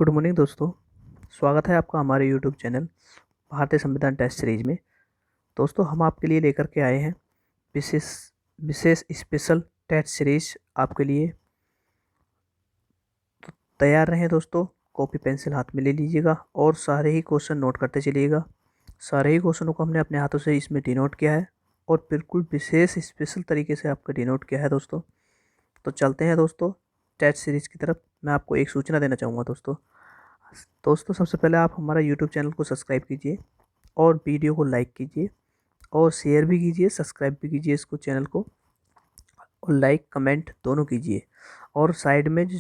Good morning दोस्तों। स्वागत है आपका हमारे यूट्यूब चैनल भारतीय संविधान टेस्ट सीरीज में। दोस्तों, हम आपके लिए लेकर के आए हैं विशेष विशेष स्पेशल टेस्ट सीरीज आपके लिए। तो तैयार रहें दोस्तों, कॉपी पेंसिल हाथ में ले लीजिएगा और सारे ही क्वेश्चन नोट करते चलिएगा। सारे ही क्वेश्चनों को हमने अपने हाथों से इसमें डिनोट किया है और बिल्कुल विशेष स्पेशल तरीके से आपका डिनोट किया है दोस्तों। तो चलते हैं दोस्तों टेस्ट सीरीज की तरफ। मैं आपको एक सूचना देना चाहूँगा दोस्तों, सबसे पहले आप हमारा यूट्यूब चैनल को सब्सक्राइब कीजिए और वीडियो को लाइक कीजिए और शेयर भी कीजिए, सब्सक्राइब भी कीजिए इसको चैनल को, और लाइक कमेंट दोनों कीजिए। और साइड में जो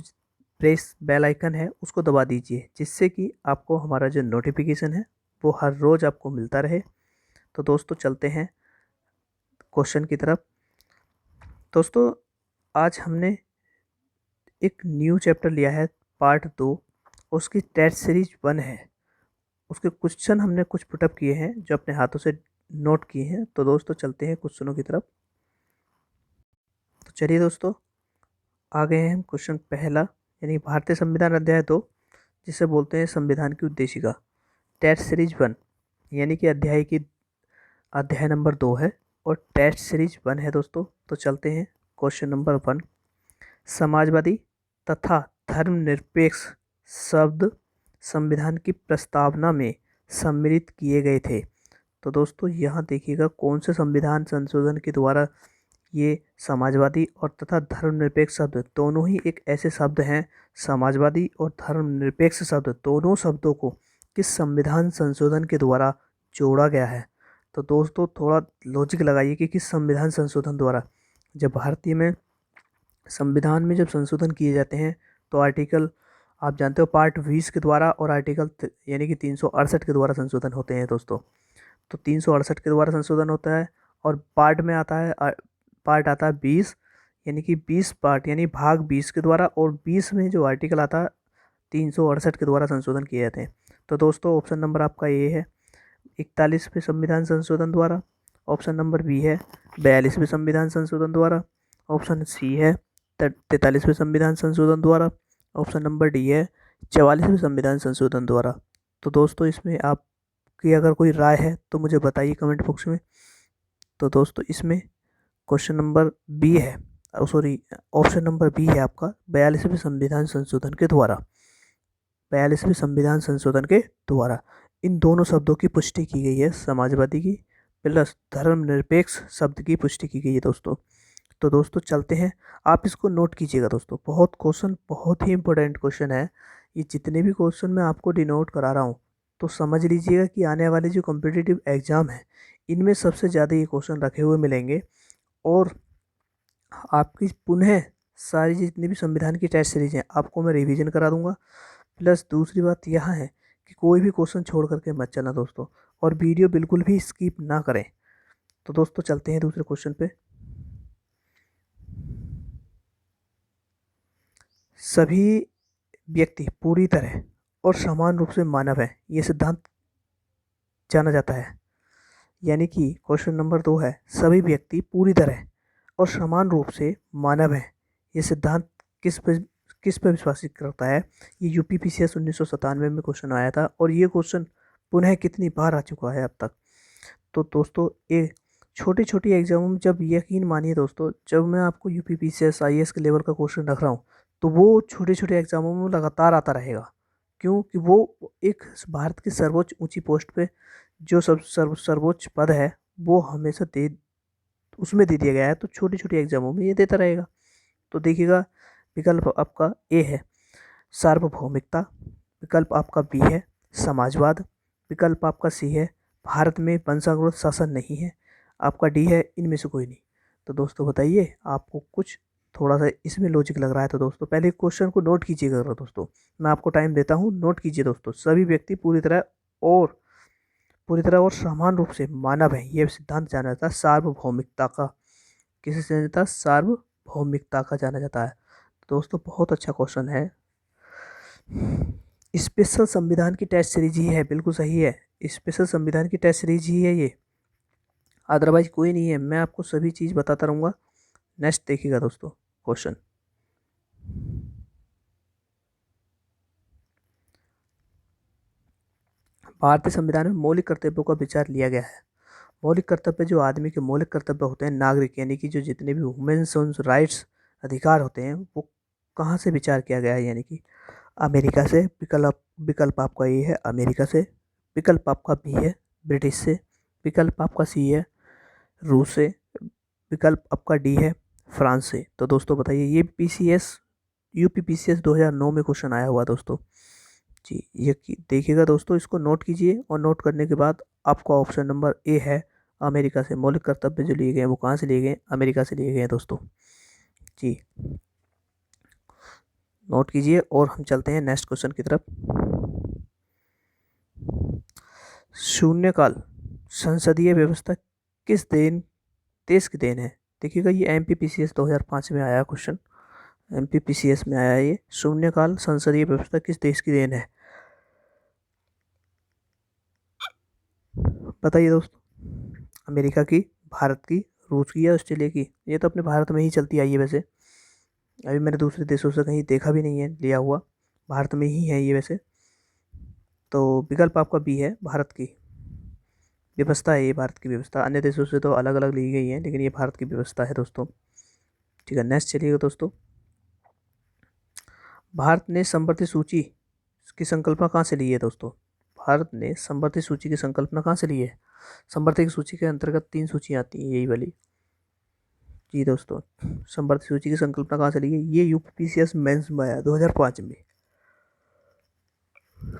प्रेस बेल आइकन है उसको दबा दीजिए, जिससे कि आपको हमारा जो नोटिफिकेशन है वो हर रोज़ आपको मिलता रहे। तो दोस्तों चलते हैं क्वेश्चन की तरफ। दोस्तों, आज हमने एक न्यू चैप्टर लिया है, पार्ट 2। उसकी टेस्ट सीरीज 1 है। उसके क्वेश्चन हमने कुछ पुटअप किए हैं जो अपने हाथों से नोट किए हैं। तो दोस्तों चलते हैं क्वेश्चनों की तरफ। तो चलिए दोस्तों, आ गए हैं हम क्वेश्चन पहला, यानी भारतीय संविधान अध्याय 2, जिसे बोलते हैं संविधान की उद्देशिका, टेस्ट सीरीज 1, यानी कि अध्याय नंबर 2 है और टेस्ट सीरीज 1 है दोस्तों। तो चलते हैं क्वेश्चन नंबर 1। समाजवादी तथा धर्मनिरपेक्ष शब्द संविधान की प्रस्तावना में सम्मिलित किए गए थे। तो दोस्तों यहाँ देखिएगा, कौन से संविधान संशोधन के द्वारा ये समाजवादी और तथा धर्मनिरपेक्ष शब्द दोनों ही एक ऐसे शब्द हैं। समाजवादी और धर्मनिरपेक्ष शब्द दोनों शब्दों को किस संविधान संशोधन के द्वारा जोड़ा गया है। तो दोस्तों थोड़ा लॉजिक लगाइए कि किस संविधान संशोधन द्वारा। जब भारतीय में संविधान में जब संशोधन किए जाते हैं तो आर्टिकल आप जानते हो पार्ट 20 के द्वारा और आर्टिकल यानी कि 368 के द्वारा संशोधन होते हैं दोस्तों। तो 368 के द्वारा संशोधन होता है और पार्ट में आता है पार्ट आता है 20, यानी कि 20 पार्ट यानी भाग 20 के द्वारा, और 20 में जो आर्टिकल आता है 368 के द्वारा संशोधन किए जाते हैं। तो दोस्तों ऑप्शन नंबर आपका ये है 41वें संविधान संशोधन द्वारा, ऑप्शन नंबर बी है 42वें संविधान संशोधन द्वारा, ऑप्शन सी है 43वें संविधान संशोधन द्वारा, ऑप्शन नंबर डी है 44वें संविधान संशोधन द्वारा। तो दोस्तों इसमें आपकी अगर कोई राय है तो मुझे बताइए कमेंट बॉक्स में। तो दोस्तों इसमें क्वेश्चन नंबर बी है, ऑप्शन नंबर बी है आपका 42वें संविधान संशोधन के द्वारा। 42वें संविधान संशोधन के द्वारा इन दोनों शब्दों की पुष्टि की गई है, समाजवादी की प्लस धर्मनिरपेक्ष शब्द की पुष्टि की गई है दोस्तों। तो दोस्तों चलते हैं, आप इसको नोट कीजिएगा दोस्तों, बहुत ही इंपॉर्टेंट क्वेश्चन है। ये जितने भी क्वेश्चन मैं आपको डिनोट करा रहा हूँ तो समझ लीजिएगा कि आने वाले जो कॉम्पिटिटिव एग्ज़ाम है इनमें सबसे ज़्यादा ये क्वेश्चन रखे हुए मिलेंगे। और आपकी पुनः सारी जितनी भी संविधान की टेस्ट सीरीज हैं आपको मैं रिवीजन करा दूंगा। प्लस दूसरी बात यह है कि कोई भी क्वेश्चन छोड़ करके मत चलना दोस्तों, और वीडियो बिल्कुल भी स्किप ना करें। तो दोस्तों चलते हैं दूसरे क्वेश्चन पे। सभी व्यक्ति पूरी तरह और समान रूप से मानव है, ये सिद्धांत जाना जाता है। यानी कि क्वेश्चन नंबर 2 है सभी व्यक्ति पूरी तरह और समान रूप से मानव है, ये सिद्धांत किस पर विश्वास करता है। ये यूपीपीसीएस 1997 में क्वेश्चन आया था और ये क्वेश्चन पुनः कितनी बार आ चुका है अब तक। तो दोस्तों ये छोटी छोटी एग्जामों में, जब यकीन मानिए दोस्तों, जब मैं आपको यूपीपीसीएस आईएएस के लेवल का क्वेश्चन रख रहा हूँ तो वो छोटे छोटे एग्जामों में लगातार आता रहेगा, क्योंकि वो एक भारत की सर्वोच्च ऊंची पोस्ट पे जो सर्वोच्च पद है वो हमेशा उसमें दे दिया गया है। तो छोटी छोटी एग्जामों में ये देता रहेगा। तो देखिएगा, विकल्प आपका ए है सार्वभौमिकता, विकल्प आपका बी है समाजवाद, विकल्प आपका सी है भारत में वंशानुगत शासन नहीं है, आपका डी है इनमें से कोई नहीं। तो दोस्तों बताइए आपको कुछ थोड़ा सा इसमें लॉजिक लग रहा है। तो दोस्तों पहले क्वेश्चन को नोट कीजिएगा दोस्तों, मैं आपको टाइम देता हूँ, नोट कीजिए दोस्तों। सभी व्यक्ति पूरी तरह और समान रूप से मानव है, यह सिद्धांत जाना जाता है सार्वभौमिकता का। किसे जाना जाता है? सार्वभौमिकता का जाना जाता है। दोस्तों बहुत अच्छा क्वेश्चन है। स्पेशल संविधान की टेस्ट सीरीज ही है, बिल्कुल सही है, स्पेशल संविधान की टेस्ट सीरीज ही है ये, अदरवाइज कोई नहीं है। मैं आपको सभी चीज़ बताता रहूँगा। नेक्स्ट देखिएगा दोस्तों क्वेश्चन। भारतीय संविधान में मौलिक कर्तव्यों का विचार लिया गया है। मौलिक कर्तव्य जो आदमी के मौलिक कर्तव्य होते हैं, नागरिक यानी कि जो जितने भी वुमेन्स राइट्स अधिकार होते हैं, वो कहाँ से विचार किया गया है, यानी कि अमेरिका से। विकल्प आपका ए है अमेरिका से, विकल्प आपका बी है ब्रिटिश से, विकल्प आपका सी है रूस से, विकल्प आपका डी है फ्रांस से। तो दोस्तों बताइए, ये PCS UPPCS 2009 में क्वेश्चन आया हुआ दोस्तों जी। ये देखिएगा दोस्तों, इसको नोट कीजिए और नोट करने के बाद आपका ऑप्शन नंबर ए है अमेरिका से। मौलिक कर्तव्य जो लिए गए हैं वो कहाँ से लिए गए? अमेरिका से लिए गए हैं दोस्तों जी। नोट कीजिए और हम चलते हैं नेक्स्ट क्वेश्चन की तरफ। शून्यकाल संसदीय व्यवस्था किस देश की देन है? देखिएगा, ये MPPCS 2005 में आया क्वेश्चन, MPPCS में आया ये। शून्यकाल संसदीय व्यवस्था किस देश की देन है? बताइए दोस्तों, अमेरिका की, भारत की, रूस की या ऑस्ट्रेलिया की? ये तो अपने भारत में ही चलती आई है वैसे, अभी मैंने दूसरे देशों से कहीं देखा भी नहीं है लिया हुआ, भारत में ही है ये वैसे। तो विकल्प आपका बी है, भारत की व्यवस्था है ये, भारत की व्यवस्था। अन्य देशों से तो अलग अलग ली गई है, लेकिन ये भारत की व्यवस्था है दोस्तों। ठीक है, नेक्स्ट चलिएगा दोस्तों। भारत ने समवर्ती सूची की संकल्पना कहाँ से ली है दोस्तों? भारत ने समवर्ती सूची की संकल्पना कहाँ से ली है? समवर्ती सूची के अंतर्गत 3 सूचियाँ आती हैं, यही वाली जी दोस्तों। समवर्ती सूची की संकल्पना कहाँ से ली है? ये UPPCS मेंस में आया 2005 में।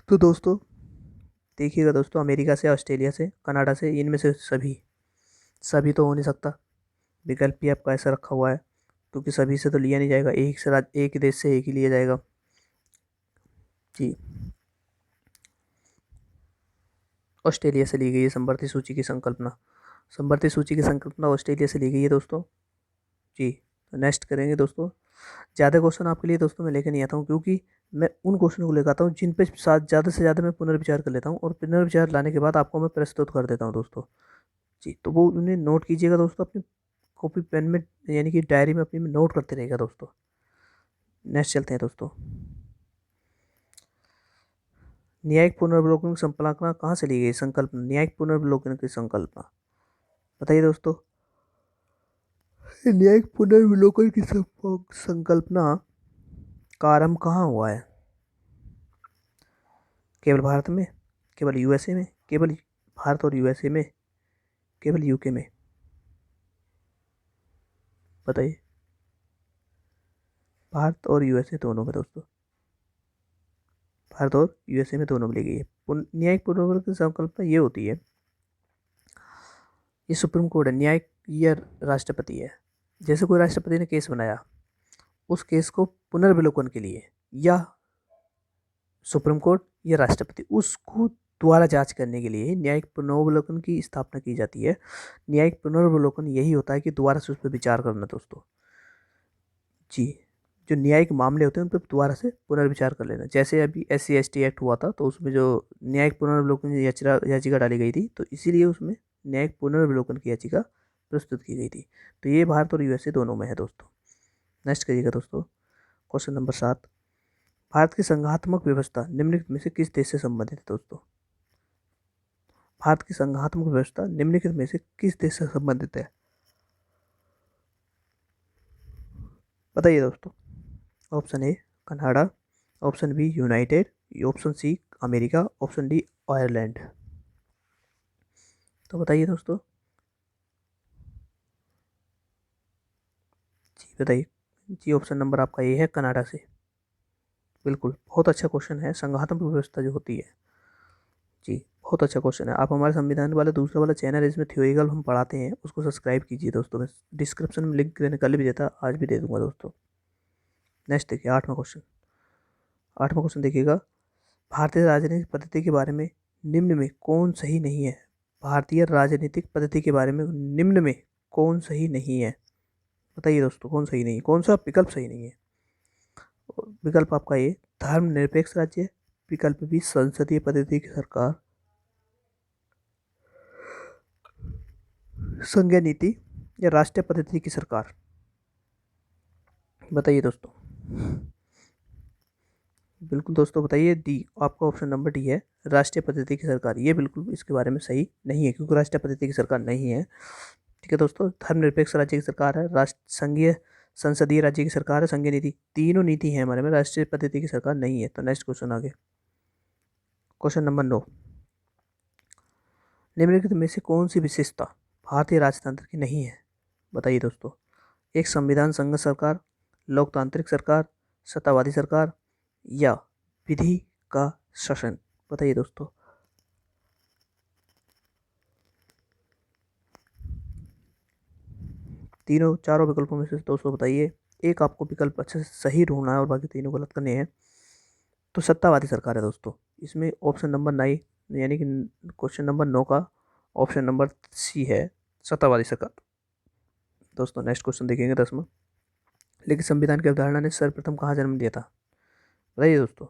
तो दोस्तों देखिएगा दोस्तों, अमेरिका से, ऑस्ट्रेलिया से, कनाडा से, इनमें से सभी तो हो नहीं सकता। विकल्प भी आपका ऐसा रखा हुआ है, क्योंकि सभी से तो लिया नहीं जाएगा, एक ही देश से एक ही लिया जाएगा जी। ऑस्ट्रेलिया से ली गई है समवर्ती सूची की संकल्पना। समवर्ती सूची की संकल्पना ऑस्ट्रेलिया से ली गई है दोस्तों जी। तो नेक्स्ट करेंगे दोस्तों। ज़्यादा क्वेश्चन आपके लिए दोस्तों मैं लेकर नहीं आता हूँ, क्योंकि मैं उन क्वेश्चन को लेकर आता हूँ जिन पे ज़्यादा से ज़्यादा मैं पुनर्विचार कर लेता हूँ, और पुनर्विचार लाने के बाद आपको मैं प्रस्तुत कर देता हूँ दोस्तों जी। तो वो उन्हें नोट कीजिएगा दोस्तों, अपनी कॉपी पेन में यानी कि डायरी में अपनी में नोट करते रहेगा दोस्तों। नेक्स्ट चलते हैं दोस्तों। न्यायिक पुनर्विलोकन की संकल्पना कहाँ से ली गई? संकल्पना, न्यायिक पुनर्विलोकन की संकल्पना बताइए दोस्तों। न्यायिक पुनर्विलोकन की संकल्पना का आरंभ कहाँ हुआ है? केवल भारत में, केवल USA में, केवल भारत और USA में, केवल UK में? बताइए। भारत और USA दोनों में दोस्तों, भारत और USA में दोनों में ली गई है। न्यायिक पुनर्विलोकन की संकल्पना ये होती है, ये सुप्रीम कोर्ट है, न्यायिक या राष्ट्रपति है। जैसे कोई राष्ट्रपति ने केस बनाया, उस केस को पुनर्विलोकन के लिए या सुप्रीम कोर्ट या राष्ट्रपति उसको दोबारा जांच करने के लिए न्यायिक पुनर्विलोकन की स्थापना की जाती है। न्यायिक पुनर्विलोकन यही होता है कि दोबारा से उस पर विचार करना दोस्तों जी। जो न्यायिक मामले होते हैं उन पर दोबारा से पुनर्विचार कर लेना। जैसे अभी SC/ST एक्ट हुआ था, तो उसमें जो न्यायिक पुनर्विलोकन याचिका डाली गई थी, तो इसीलिए उसमें न्यायिक पुनर्विलोकन की याचिका प्रस्तुत की गई थी। तो ये भारत और USA दोनों में है दोस्तों। नेक्स्ट करिएगा दोस्तों, क्वेश्चन नंबर 7। भारत की संघात्मक व्यवस्था निम्नलिखित में से किस देश से संबंधित है दोस्तों? भारत की संघात्मक व्यवस्था निम्नलिखित में से किस देश से संबंधित है? बताइए दोस्तों। Option A Canada, option B United, option C America, option D Ireland. तो बताइए दोस्तों जी, बताइए जी। ऑप्शन नंबर आपका ए है कनाडा से। बिल्कुल, बहुत अच्छा क्वेश्चन है। संघात्मक व्यवस्था जो होती है जी, बहुत अच्छा क्वेश्चन है। आप हमारे संविधान वाला दूसरा वाला चैनल है, इसमें थ्योरिकल हम पढ़ाते हैं, उसको सब्सक्राइब कीजिए दोस्तों। मैं डिस्क्रिप्शन में लिंक मैंने कल भी दिया था, आज भी दे दूंगा दोस्तों। नेक्स्ट देखिए, 8वां क्वेश्चन। 8वां क्वेश्चन देखिएगा, भारतीय राजनीतिक पद्धति के बारे में निम्न में कौन सही नहीं है? भारतीय राजनीतिक पद्धति के बारे में निम्न में कौन सही नहीं है? बताइए दोस्तों, कौन सही नहीं है, कौन सा विकल्प सही नहीं है? विकल्प आपका ए धर्मनिरपेक्ष राज्य, विकल्प बी संसदीय पद्धति की सरकार, संघीय नीति या राष्ट्रीय पद्धति की सरकार। बताइए दोस्तों। बिल्कुल दोस्तों, बताइए डी, आपका ऑप्शन नंबर डी है, राष्ट्रीय पद्धति की सरकार। ये बिल्कुल इसके बारे में सही नहीं है, क्योंकि राष्ट्रीय पद्धति की सरकार नहीं है। ठीक है दोस्तों, धर्मनिरपेक्ष राज्य की सरकार है, राष्ट्र संघीय संसदीय राज्य की सरकार है, संघीय नीति, तीनों नीति है हमारे में, राष्ट्रीय पद्धति की सरकार नहीं है। तो नेक्स्ट क्वेश्चन आगे, क्वेश्चन नंबर 9, निम्नलिखित में से कौन सी विशेषता भारतीय राजतंत्र की नहीं है? बताइए दोस्तों। एक, संविधान संघ सरकार, लोकतांत्रिक सरकार, सत्तावादी सरकार, या विधि का शासन। बताइए दोस्तों। तीनों चारों विकल्पों में से दोस्तों बताइए, एक आपको विकल्प अच्छे से सही ढूंढना है और बाकी तीनों गलत करने हैं। तो सत्तावादी सरकार है दोस्तों। इसमें ऑप्शन नंबर 9 यानी कि क्वेश्चन नंबर 9 का ऑप्शन नंबर सी है, सत्तावादी सरकार। दोस्तों नेक्स्ट क्वेश्चन देखेंगे 10वां, लिखित संविधान की अवधारणा ने सर्वप्रथम कहाँ जन्म लिया था? बताइए दोस्तों।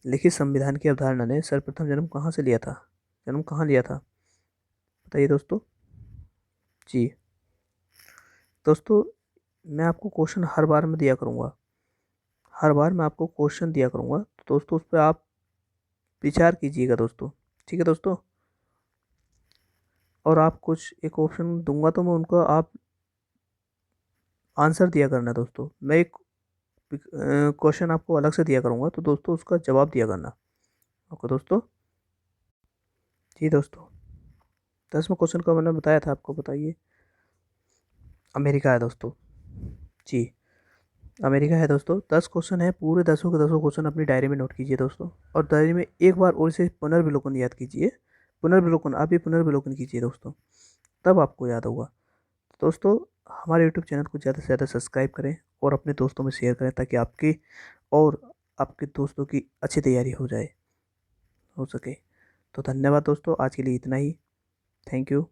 लिखित संविधान की अवधारणा ने सर्वप्रथम जन्म कहाँ से लिया था? जन्म कहाँ लिया था? बताइए दोस्तों। जी दोस्तों, मैं आपको क्वेश्चन हर बार में दिया करूँगा, हर बार मैं आपको क्वेश्चन दिया करूँगा, तो दोस्तों उस पर आप विचार कीजिएगा दोस्तों। ठीक है दोस्तों, और आप कुछ एक ऑप्शन दूंगा तो मैं उनको आप आंसर दिया करना दोस्तों। मैं एक क्वेश्चन आपको अलग से दिया करूँगा, तो दोस्तों उसका जवाब दिया करना। ओके दोस्तों। जी दोस्तों, 10वां क्वेश्चन का मैंने बताया था आपको, बताइए। अमेरिका है दोस्तों। जी, अमेरिका है दोस्तों। 10 क्वेश्चन है, पूरे 10 के 10 क्वेश्चन अपनी डायरी में नोट कीजिए दोस्तों, और डायरी में एक बार और इसे पुनर्विलोकन याद कीजिए। पुनर्विलोकन, आप ये पुनर्विलोकन कीजिए दोस्तों, तब आपको याद होगा। दोस्तों, हमारे यूट्यूब चैनल को ज़्यादा से ज़्यादा सब्सक्राइब करें और अपने दोस्तों में शेयर करें, ताकि आपकी और आपके दोस्तों की अच्छी तैयारी हो जाए, हो सके। तो धन्यवाद दोस्तों, आज के लिए इतना ही। Thank you.